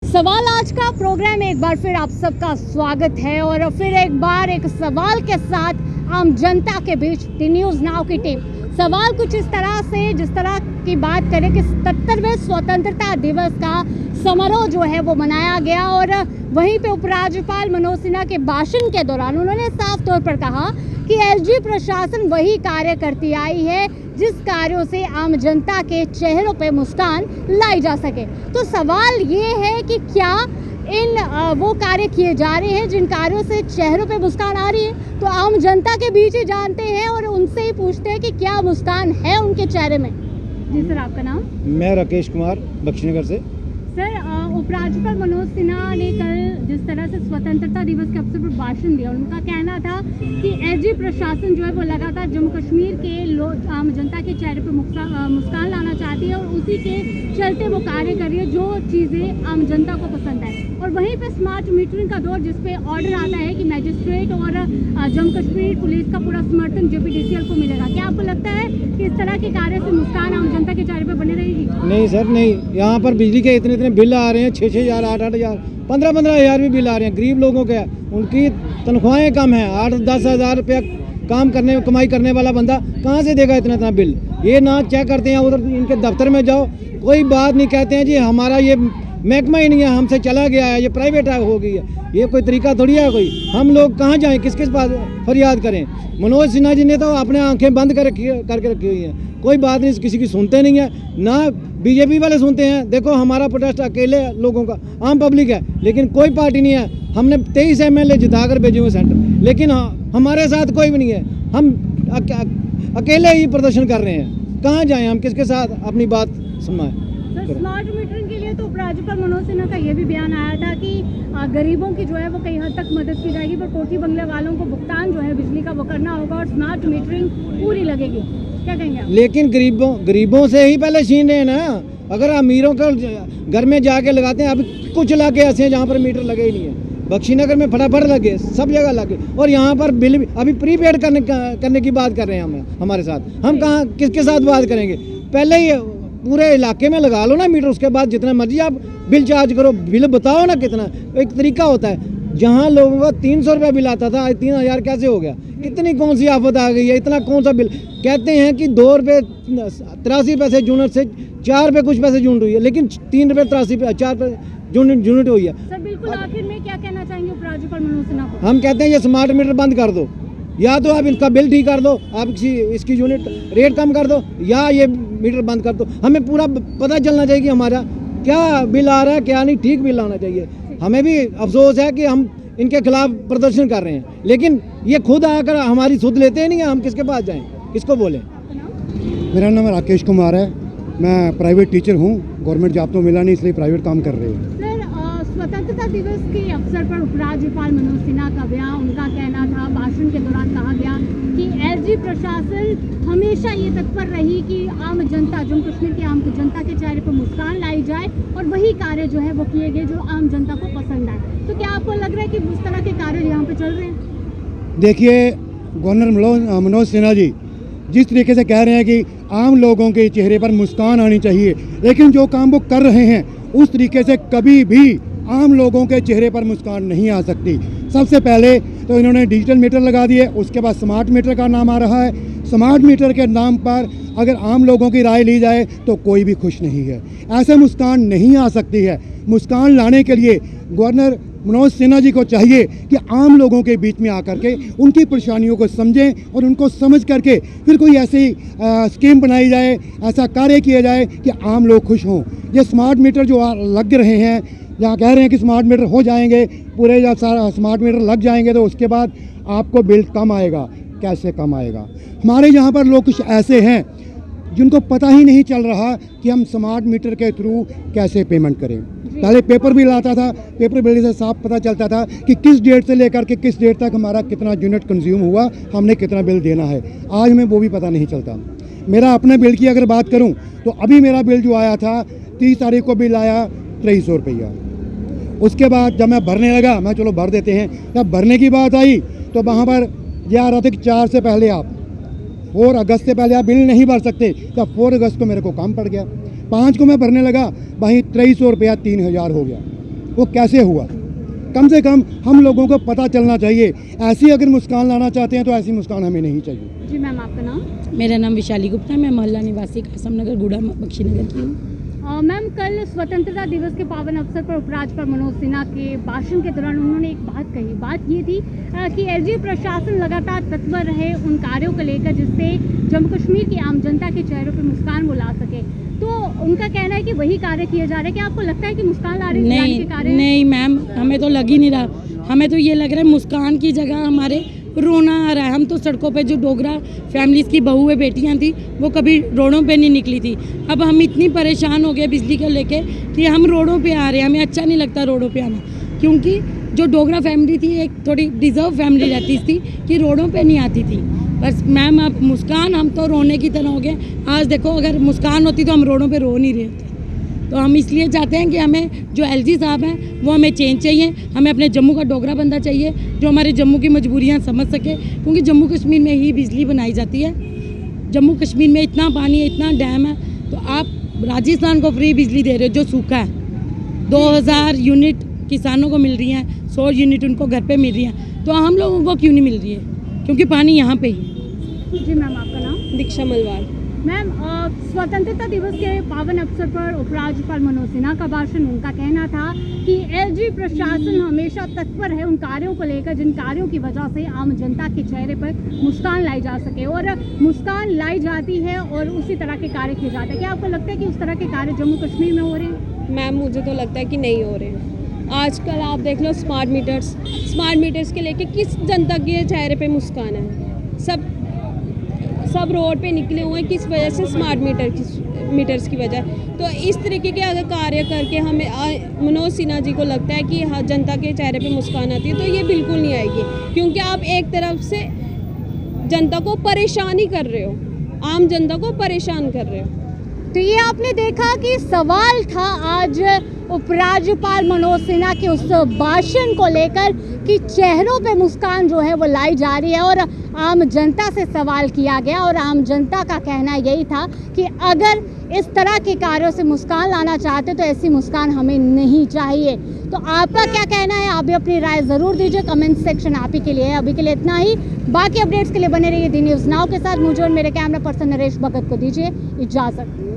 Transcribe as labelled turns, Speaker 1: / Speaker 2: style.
Speaker 1: सवाल आज का प्रोग्राम में एक बार फिर आप सबका स्वागत है और फिर एक बार एक सवाल के साथ आम जनता के बीच द न्यूज़ नाउ की टीम। सवाल कुछ इस तरह से, जिस तरह की बात करें कि 77वें स्वतंत्रता दिवस का समारोह जो है वो मनाया गया और वहीं पे उपराज्यपाल मनोज सिन्हा के भाषण के दौरान उन्होंने साफ तौर पर कहा कि एलजी प्रशासन वही कार्य करती आई है जिस कार्यों से आम जनता के चेहरों पे मुस्कान लाई जा सके। तो सवाल ये है कि क्या वो कार्य किए जा रहे हैं जिन कार्यों से चेहरों पे मुस्कान आ रही है। तो आम जनता के बीच ही जानते हैं और उनसे ही पूछते हैं कि क्या मुस्कान है उनके चेहरे में। जी सर, आपका नाम?
Speaker 2: मैं राकेश कुमार, बख्शीनगर से।
Speaker 1: सर, उपराज्यपाल मनोज सिन्हा ने कल जिस तरह से स्वतंत्रता दिवस के अवसर पर भाषण दिया, उनका कहना था कि एलजी प्रशासन जो है वो लगातार जम्मू कश्मीर के आम जनता के चेहरे पर मुस्कान लाना चाहती है और उसी के चलते वो कार्य कर रही है जो चीज़ें आम जनता को पसंद है। और वहीं पे स्मार्ट मीटरिंग का दौर जिसपे ऑर्डर आता है कि मैजिस्ट्रेट और जम्मू कश्मीर पुलिस का पूरा समर्थन जेपीडीसीएल को मिलेगा। क्या आपको लगता है कि इस तरह के कार्य से मुस्कान आम जनता के चेहरे पर बनी रहेगी?
Speaker 2: नहीं सर, नहीं। यहाँ पर बिजली के इतने बिल आ रहे हैं, 6-6 हज़ार, 8-8 हज़ार, 15-15 हज़ार भी बिल आ रहे हैं। गरीब लोगों के उनकी तनख्वाहें कम हैं। 8-10 हज़ार रुपया कमाई करने वाला बंदा कहाँ से देगा इतना बिल? ये ना चेक करते हैं, उधर इनके दफ्तर में जाओ, कोई बात नहीं कहते हैं जी हमारा ये महकमा ही नहीं है, हमसे चला गया है, ये प्राइवेट हो गई है। ये कोई तरीका थोड़ी है कोई। हम लोग कहाँ जाएं, किस पास फरियाद करें? मनोज सिन्हा जी ने तो अपने आंखें बंद करके रखी हुई हैं। कोई बात नहीं, किसी की सुनते नहीं है, ना बीजेपी वाले सुनते हैं। देखो हमारा प्रोटेस्ट अकेले लोगों का, आम पब्लिक है, लेकिन कोई पार्टी नहीं है। हमने 23 MLA जिता कर भेजे हुए सेंटर, लेकिन हमारे साथ कोई भी नहीं है। हम अकेले ही प्रदर्शन कर रहे हैं। कहाँ जाएं हम, किसके साथ अपनी बात सुनाएं?
Speaker 1: स्मार्ट मीटरिंग के लिए तो उपराज्यपाल मनोज सिन्हा का ये भी बयान आया था कि गरीबों की जो है वो कई हद तक मदद की जाएगी, पर कोठी बंगले वालों को भुगतान जो है बिजली का वो करना होगा और स्मार्ट मीटरिंग पूरी लगेगी। क्या कहेंगे आप? लेकिन
Speaker 2: गरीबों से ही पहले छीन रहे हैं ना। अगर अमीरों को घर में जाके लगाते हैं, अभी कुछ इलाके ऐसे हैं जहाँ पर मीटर लगे ही नहीं है। बख्शीनगर में फटाफट लगे, सब जगह लगे, और यहाँ पर बिल भी अभी प्रीपेड करने की बात कर रहे हैं हमारे साथ। हम कहाँ किसके साथ बात करेंगे? पहले ही पूरे इलाके में लगा लो ना मीटर, उसके बाद जितना मर्जी आप बिल चार्ज करो। बिल बताओ ना कितना, एक तरीका होता है। जहाँ लोगों का 300 रुपया बिल आता था, आज 3000 कैसे हो गया? कितनी कौन सी आफत आ गई है? इतना कौन सा बिल? कहते हैं कि 2 रुपये 83 पैसे यूनिट से 4 रुपये कुछ पैसे यूनिट हुई है, लेकिन 3 रुपये 83 पैसे 4 रुपये यूनिट हुई है।
Speaker 1: सर, बिल्कुल आखिर में क्या कहना चाहेंगे उपराज्यपाल मनोज सिन्हा को?
Speaker 2: हम कहते हैं ये स्मार्ट मीटर बंद कर दो, या तो आप इनका बिल ठीक कर दो, आप इसकी यूनिट रेट कम कर दो, या ये मीटर बंद कर दो। हमें पूरा पता चलना चाहिए कि हमारा क्या बिल आ रहा है, क्या नहीं। ठीक बिल आना चाहिए। हमें भी अफसोस है कि हम इनके खिलाफ प्रदर्शन कर रहे हैं, लेकिन ये खुद आकर हमारी सुध लेते ही नहीं है। हम किसके पास जाएं, किसको बोलें?
Speaker 3: मेरा नाम राकेश कुमार है। मैं प्राइवेट टीचर हूँ। गवर्नमेंट जॉब तो मिला नहीं, इसलिए प्राइवेट काम कर रहे हैं।
Speaker 1: स्वतंत्रता दिवस के अवसर पर उपराज्यपाल मनोज सिन्हा का बयान, उनका कहना था, भाषण के दौरान कहा गया कि एलजी प्रशासन हमेशा ये तत्पर रही कि आम जनता, जम्मू कश्मीर की आम जनता के चेहरे पर मुस्कान लाई जाए और वही कार्य जो है वो किए गए जो आम जनता को पसंद आए। तो क्या आपको लग रहा है कि उस तरह के कार्य यहाँ पे चल रहे हैं?
Speaker 3: देखिए, गवर्नर मनोज सिन्हा जी जिस तरीके से कह रहे हैं कि आम लोगों के चेहरे पर मुस्कान आनी चाहिए, लेकिन जो काम वो कर रहे हैं उस तरीके से कभी भी आम लोगों के चेहरे पर मुस्कान नहीं आ सकती। सबसे पहले तो इन्होंने डिजिटल मीटर लगा दिए, उसके बाद स्मार्ट मीटर का नाम आ रहा है। स्मार्ट मीटर के नाम पर अगर आम लोगों की राय ली जाए तो कोई भी खुश नहीं है। ऐसे मुस्कान नहीं आ सकती है। मुस्कान लाने के लिए गवर्नर मनोज सिन्हा जी को चाहिए कि आम लोगों के बीच में आकर के उनकी परेशानियों को समझें और उनको समझ करके फिर कोई ऐसी स्कीम बनाई जाए, ऐसा कार्य किया जाए कि आम लोग खुश हों। ये स्मार्ट मीटर जो लग रहे हैं, यहाँ कह रहे हैं कि स्मार्ट मीटर हो जाएंगे, पूरे जब सारा स्मार्ट मीटर लग जाएंगे तो उसके बाद आपको बिल कम आएगा। कैसे कम आएगा? हमारे यहाँ पर लोग कुछ ऐसे हैं जिनको पता ही नहीं चल रहा कि हम स्मार्ट मीटर के थ्रू कैसे पेमेंट करें। पहले पेपर बिल आता था, पेपर बिल से साफ पता चलता था कि किस डेट से लेकर के किस डेट तक हमारा कितना यूनिट कंज्यूम हुआ, हमने कितना बिल देना है। आज हमें वो भी पता नहीं चलता। मेरा अपने बिल की अगर बात करूं तो अभी मेरा बिल जो आया था 30 तारीख को बिल आया 2300 रुपया। उसके बाद जब मैं भरने लगा, मैं चलो भर देते हैं, जब भरने की बात आई तो वहाँ पर यह आ रहा था कि 4 से पहले आप 4 अगस्त से पहले आप बिल नहीं भर सकते। तब 4 अगस्त को मेरे को काम पड़ गया। 5 को मैं भरने लगा, वहीं 2300 रुपया 3000 हो गया। वो कैसे हुआ? कम से कम हम लोगों को पता चलना चाहिए। ऐसी अगर मुस्कान लाना चाहते हैं तो ऐसी मुस्कान हमें नहीं चाहिए।
Speaker 1: जी मैम, आपका नाम?
Speaker 4: मेरा नाम विशाली गुप्ता है। मैं मोहल्ला निवासी कासम नगर गुड़ा बख्शीनगर की हूँ।
Speaker 1: मैम, कल स्वतंत्रता दिवस के पावन अवसर पर उपराज्यपाल मनोज सिन्हा के भाषण के दौरान उन्होंने एक बात कही। बात ये थी कि एलजी प्रशासन लगातार तत्पर रहे उन कार्यों को लेकर जिससे जम्मू कश्मीर की आम जनता के चेहरों पर मुस्कान वो ला सके। तो उनका कहना है कि वही कार्य किए जा रहे हैं। क्या आपको लगता है कि मुस्कान ला रहे के कार्य?
Speaker 4: नहीं मैम, हमें तो लग ही नहीं रहा। हमें तो ये लग रहा है मुस्कान की जगह हमारे रोना आ रहा है। हम तो सड़कों पे जो डोगरा फैमिलीज की बहुएं बेटियां थी वो कभी रोडों पे नहीं निकली थी। अब हम इतनी परेशान हो गए बिजली को लेके कि हम रोडों पे आ रहे हैं। हमें अच्छा नहीं लगता रोडों पे आना, क्योंकि जो डोगरा फैमिली थी एक थोड़ी डिजर्व फैमिली रहती थी कि रोडों पे नहीं आती थी। बस मैम अब मुस्कान, हम तो रोने की तरह हो गए। आज देखो, अगर मुस्कान होती तो हम रोडों पे रो नहीं रहे होते। तो हम इसलिए चाहते हैं कि हमें जो एलजी साहब हैं वो हमें चेंज चाहिए। हमें अपने जम्मू का डोगरा बंदा चाहिए जो हमारे जम्मू की मजबूरियां समझ सके, क्योंकि जम्मू कश्मीर में ही बिजली बनाई जाती है। जम्मू कश्मीर में इतना पानी है, इतना डैम है, तो आप राजस्थान को फ्री बिजली दे रहे हो जो सूखा है। 2000 यूनिट किसानों को मिल रही हैं, 100 यूनिट उनको घर पे मिल रही हैं, तो हम लोगों को क्यों नहीं मिल रही है? क्योंकि पानी यहाँ पे ही है।
Speaker 1: जी मैम, आपका नाम?
Speaker 5: दीक्षा मलवार।
Speaker 1: मैम, स्वतंत्रता दिवस के पावन अवसर पर उपराज्यपाल मनोज सिन्हा का भाषण, उनका कहना था कि एलजी प्रशासन हमेशा तत्पर है उन कार्यों को लेकर जिन कार्यों की वजह से आम जनता के चेहरे पर मुस्कान लाई जा सके, और मुस्कान लाई जाती है और उसी तरह के कार्य किए जाते हैं। क्या आपको लगता है कि उस तरह के कार्य जम्मू कश्मीर में हो रहे हैं?
Speaker 5: मैम, मुझे तो लगता है कि नहीं हो रहे हैं। आजकल आप देख लो स्मार्ट मीटर्स के लेके किस जनता के चेहरे पे मुस्कान है? सब रोड पे निकले हुए हैं, किस वजह से? स्मार्ट मीटर्स की वजह। तो इस तरीके के अगर कार्य करके हमें मनोज सिन्हा जी को लगता है कि हाँ जनता के चेहरे पे मुस्कान आती है, तो ये बिल्कुल नहीं आएगी, क्योंकि आप एक तरफ से जनता को परेशान ही कर रहे हो, आम जनता को परेशान कर रहे हो।
Speaker 1: तो ये आपने देखा कि सवाल था आज उपराज्यपाल मनोज सिन्हा के उस भाषण को लेकर कि चेहरों पे मुस्कान जो है वो लाई जा रही है, और आम जनता से सवाल किया गया और आम जनता का कहना यही था कि अगर इस तरह के कार्यों से मुस्कान लाना चाहते तो ऐसी मुस्कान हमें नहीं चाहिए। तो आपका क्या कहना है? आप भी अपनी राय ज़रूर दीजिए, कमेंट सेक्शन आप ही के लिए है। अभी के लिए इतना ही। बाकी अपडेट्स के लिए बने रहिए दी न्यूज़ नाउ के साथ। मुझे और मेरे कैमरा पर्सन नरेश भगत को दीजिए इजाज़त।